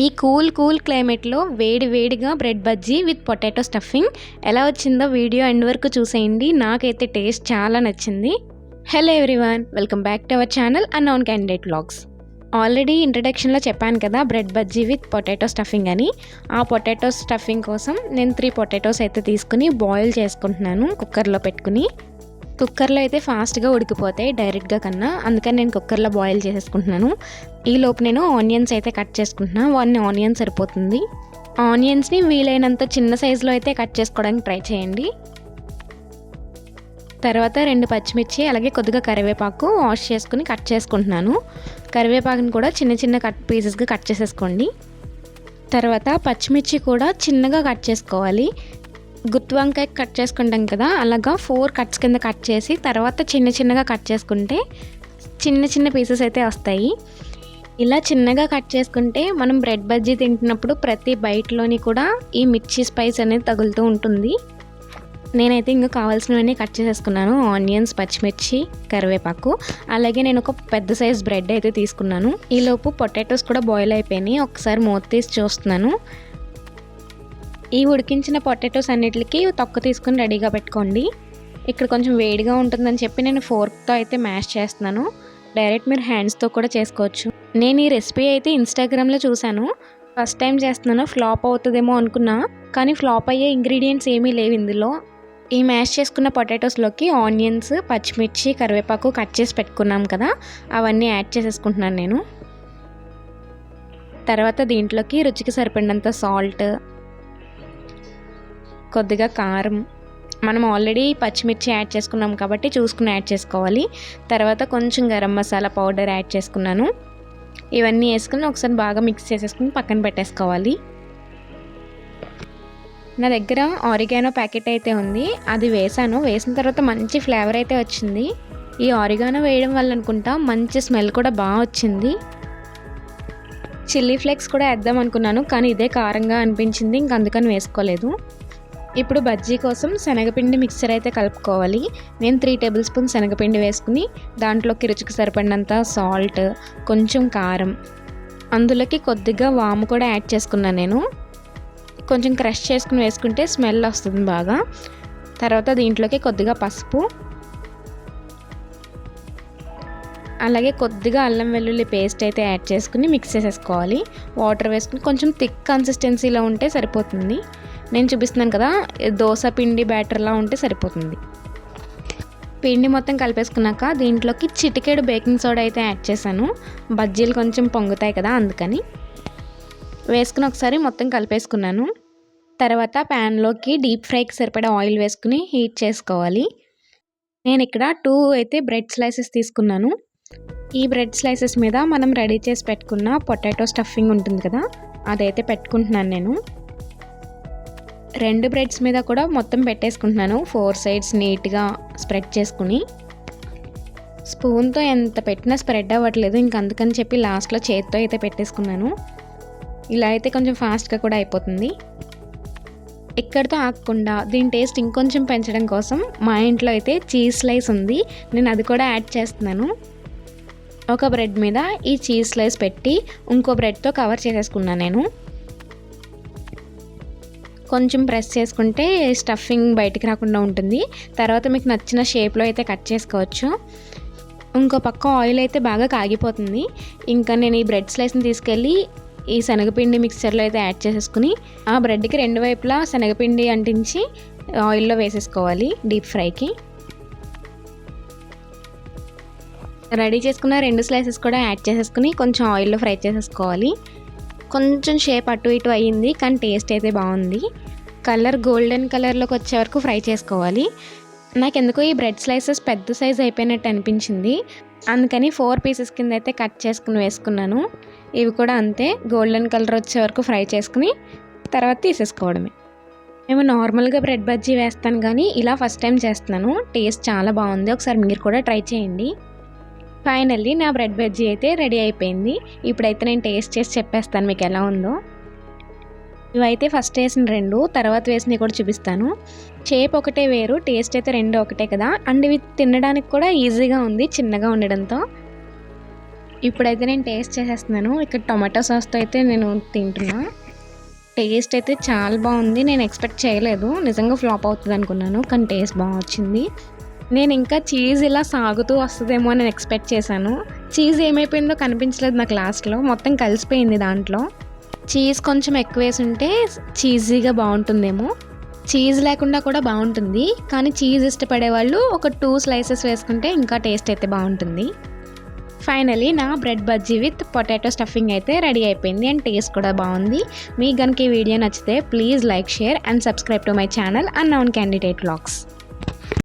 ఈ కూల్ క్లైమేట్లో వేడిగా bread bajji with potato stuffing ఎలా వచ్చిందో వీడియో ఎండ్ వరకు చూసేయండి. నాకైతే టేస్ట్ చాలా నచ్చింది. Hello everyone, welcome back to our channel unknown candidate vlogs. Already ఇంట్రడక్షన్లో చెప్పాను కదా bread bajji with potato stuffing అని. ఆ పొటాటో స్టఫింగ్ కోసం నేను 3 పొటాటోస్ అయితే తీసుకుని బాయిల్ చేసుకుంటున్నాను కుక్కర్లో పెట్టుకుని. కుక్కర్లో అయితే ఫాస్ట్గా ఉడికిపోతాయి డైరెక్ట్గా కన్నా, అందుకని నేను కుక్కర్లో బాయిల్ చేసేసుకుంటున్నాను. ఈలోపు నేను ఆనియన్స్ అయితే కట్ చేసుకుంటున్నాను. 1 ఆనియన్ సరిపోతుంది. ఆనియన్స్ని వీలైనంత చిన్న సైజులో అయితే కట్ చేసుకోవడానికి ట్రై చేయండి. తర్వాత 2 పచ్చిమిర్చి, అలాగే కొద్దిగా కరివేపాకు వాష్ చేసుకుని కట్ చేసుకుంటున్నాను. కరివేపాకుని కూడా చిన్న పీసెస్గా కట్ చేసేసుకోండి. తర్వాత పచ్చిమిర్చి కూడా చిన్నగా కట్ చేసుకోవాలి. గుత్తి వంకాయ కట్ చేసుకుంటాం కదా, అలాగా 4 కట్స్ కింద కట్ చేసి తర్వాత చిన్నగా కట్ చేసుకుంటే చిన్న పీసెస్ అయితే వస్తాయి. ఇలా చిన్నగా కట్ చేసుకుంటే మనం బ్రెడ్ బజ్జీ తింటున్నప్పుడు ప్రతి బైట్లోని కూడా ఈ మిర్చి స్పైస్ అనేది తగులుతూ ఉంటుంది. నేనైతే ఇంకా కావాల్సినవన్నీ కట్ చేసేసుకున్నాను. ఆనియన్స్, పచ్చిమిర్చి, కరివేపాకు, అలాగే నేను ఒక పెద్ద సైజ్ బ్రెడ్ అయితే తీసుకున్నాను. ఈలోపు పొటాటోస్ కూడా బాయిల్ అయిపోయినాయి. ఒకసారి మూత తీసి చూస్తున్నాను. ఈ ఉడికించిన పొటాటోస్ అన్నిటికి తొక్క తీసుకుని రెడీగా పెట్టుకోండి. ఇక్కడ కొంచెం వేడిగా ఉంటుందని చెప్పి నేను ఫోర్క్తో అయితే మ్యాష్ చేస్తున్నాను. డైరెక్ట్ మీరు హ్యాండ్స్తో కూడా చేసుకోవచ్చు. నేను ఈ రెసిపీ అయితే ఇన్స్టాగ్రామ్లో చూశాను. ఫస్ట్ టైం చేస్తున్నాను, ఫ్లాప్ అవుతుందేమో అనుకున్నా, కానీ ఫ్లాప్ అయ్యే ఇంగ్రీడియంట్స్ ఏమీ లేవు ఇందులో. ఈ మ్యాష్ చేసుకున్న పొటాటోస్లోకి ఆనియన్స్, పచ్చిమిర్చి, కరివేపాకు కట్ చేసి పెట్టుకున్నాం కదా, అవన్నీ యాడ్ చేసేసుకుంటున్నాను నేను. తర్వాత దీంట్లోకి రుచికి సరిపడినంత సాల్ట్, కొద్దిగా కారం, మనం ఆల్రెడీ పచ్చిమిర్చి యాడ్ చేసుకున్నాం కాబట్టి చూసుకుని యాడ్ చేసుకోవాలి. తర్వాత కొంచెం గరం మసాలా పౌడర్ యాడ్ చేసుకున్నాను. ఇవన్నీ వేసుకుని ఒకసారి బాగా మిక్స్ చేసేసుకుని పక్కన పెట్టేసుకోవాలి. నా దగ్గర ఆరిగానో ప్యాకెట్ అయితే ఉంది, అది వేసాను. వేసిన తర్వాత మంచి ఫ్లేవర్ అయితే వచ్చింది. ఈ ఆరిగానో వేయడం వల్ల అనుకుంటా మంచి స్మెల్ కూడా బాగా వచ్చింది. చిల్లీ ఫ్లేక్స్ కూడా వేద్దాం అనుకున్నాను, కానీ ఇదే కారంగా అనిపించింది, ఇంక అందుకని వేసుకోలేదు. ఇప్పుడు బజ్జీ కోసం శనగపిండి మిక్చర్ అయితే కలుపుకోవాలి. నేను 3 టేబుల్ స్పూన్ శనగపిండి వేసుకుని దాంట్లోకి రుచికి సరిపడినంత సాల్ట్, కొంచెం కారం, అందులోకి కొద్దిగా వాము కూడా యాడ్ చేసుకున్నాను నేను. కొంచెం క్రష్ చేసుకుని వేసుకుంటే స్మెల్ వస్తుంది బాగా. తర్వాత దీంట్లోకి కొద్దిగా పసుపు, అలాగే కొద్దిగా అల్లం వెల్లుల్లి పేస్ట్ అయితే యాడ్ చేసుకుని మిక్స్ చేసేసుకోవాలి. వాటర్ వేసుకుని కొంచెం థిక్ కన్సిస్టెన్సీలో ఉంటే సరిపోతుంది. నేను చూపిస్తున్నాను కదా, దోశ పిండి బ్యాటర్లా ఉంటే సరిపోతుంది. పిండి మొత్తం కలిపేసుకున్నాక దీంట్లోకి చిటికెడు బేకింగ్ సోడా అయితే యాడ్ చేశాను. బజ్జీలు కొంచెం పొంగుతాయి కదా, అందుకని వేసుకుని ఒకసారి మొత్తం కలిపేసుకున్నాను. తర్వాత ప్యాన్లోకి డీప్ ఫ్రైకి సరిపడా ఆయిల్ వేసుకుని హీట్ చేసుకోవాలి. నేను ఇక్కడ 2 అయితే బ్రెడ్ స్లైసెస్ తీసుకున్నాను. ఈ బ్రెడ్ స్లైసెస్ మీద మనం రెడీ చేసి పెట్టుకున్న పొటాటో స్టఫింగ్ ఉంటుంది కదా, అదైతే పెట్టుకుంటున్నాను నేను. 2 బ్రెడ్స్ మీద కూడా మొత్తం పెట్టేసుకుంటున్నాను. 4 సైడ్స్ నీట్గా స్ప్రెడ్ చేసుకుని. స్పూన్తో ఎంత పెట్టినా స్ప్రెడ్ అవ్వట్లేదు, ఇంక అందుకని చెప్పి లాస్ట్లో చేత్తో అయితే పెట్టేసుకున్నాను. ఇలా అయితే కొంచెం ఫాస్ట్గా కూడా అయిపోతుంది. ఇక్కడితో ఆగకుండా దీని టేస్ట్ ఇంకొంచెం పెంచడం కోసం మా ఇంట్లో అయితే చీజ్ స్లైస్ ఉంది, నేను అది కూడా యాడ్ చేస్తున్నాను. ఒక బ్రెడ్ మీద ఈ చీజ్ స్లైస్ పెట్టి ఇంకో బ్రెడ్తో కవర్ చేసేసుకున్నాను నేను. కొంచెం ప్రెస్ చేసుకుంటే స్టఫింగ్ బయటికి రాకుండా ఉంటుంది. తర్వాత మీకు నచ్చిన షేప్లో అయితే కట్ చేసుకోవచ్చు. ఇంకో పక్క ఆయిల్ అయితే బాగా కాగిపోతుంది. ఇంకా నేను ఈ బ్రెడ్ స్లైస్ని తీసుకెళ్ళి ఈ శనగపిండి మిక్చర్లో అయితే యాడ్ చేసేసుకుని ఆ బ్రెడ్కి 2 వైపులా శనగపిండి అంటించి ఆయిల్లో వేసేసుకోవాలి డీప్ ఫ్రైకి. రెడీ చేసుకున్న 2 స్లైసెస్ కూడా యాడ్ చేసేసుకుని కొంచెం ఆయిల్లో ఫ్రై చేసేసుకోవాలి. కొంచెం షేప్ అటు ఇటు అయ్యింది, కానీ టేస్ట్ అయితే బాగుంది. కలర్ గోల్డెన్ కలర్లోకి వచ్చే వరకు ఫ్రై చేసుకోవాలి. నాకు ఎందుకో ఈ బ్రెడ్ స్లైసెస్ పెద్ద సైజ్ అయిపోయినట్టు అనిపించింది, అందుకని 4 పీసెస్ కింద అయితే కట్ చేసుకుని వేసుకున్నాను. ఇవి కూడా అంతే, గోల్డెన్ కలర్ వచ్చే వరకు ఫ్రై చేసుకుని తర్వాత తీసేసుకోవడమే. మేము నార్మల్గా బ్రెడ్ బజ్జీ వేస్తాను, కానీ ఇలా ఫస్ట్ టైం చేస్తున్నాను. టేస్ట్ చాలా బాగుంది, ఒకసారి మీరు కూడా ట్రై చేయండి. ఫైనల్లీ నా బ్రెడ్ బజ్జీ అయితే రెడీ అయిపోయింది. ఇప్పుడైతే నేను టేస్ట్ చేసి చెప్పేస్తాను మీకు ఎలా ఉందో. ఇవైతే ఫస్ట్ వేసిన 2, తర్వాత వేసినవి కూడా చూపిస్తాను. షేప్ ఒకటే వేరు, టేస్ట్ అయితే 2 ఒకటే కదా. అండ్ ఇవి తినడానికి కూడా ఈజీగా ఉంది చిన్నగా ఉండడంతో. ఇప్పుడైతే నేను టేస్ట్ చేసేస్తున్నాను. ఇక్కడ టొమాటో సాస్తో అయితే నేను తింటున్నా. టేస్ట్ అయితే చాలా బాగుంది. నేను ఎక్స్పెక్ట్ చేయలేదు, నిజంగా ఫ్లాప్ అవుతుంది అనుకున్నాను, కానీ టేస్ట్ బాగా వచ్చింది. నేను ఇంకా చీజ్ ఇలా సాగుతూ వస్తుందేమో అని ఎక్స్పెక్ట్ చేశాను. చీజ్ ఏమైపోయిందో కనిపించలేదు నాకు లాస్ట్లో, మొత్తం కలిసిపోయింది దాంట్లో. చీజ్ కొంచెం ఎక్కువ వేసి ఉంటే చీజీగా బాగుంటుందేమో. చీజ్ లేకుండా కూడా బాగుంటుంది, కానీ చీజ్ ఇష్టపడే వాళ్ళు ఒక 2 స్లైసెస్ వేసుకుంటే ఇంకా టేస్ట్ అయితే బాగుంటుంది. ఫైనలీ నా bread bajji with potato stuffing అయితే రెడీ అయిపోయింది అండ్ టేస్ట్ కూడా బాగుంది. మీకు కనుక ఈ వీడియో నచ్చితే please like, share and subscribe to my channel unknown candidate vlogs.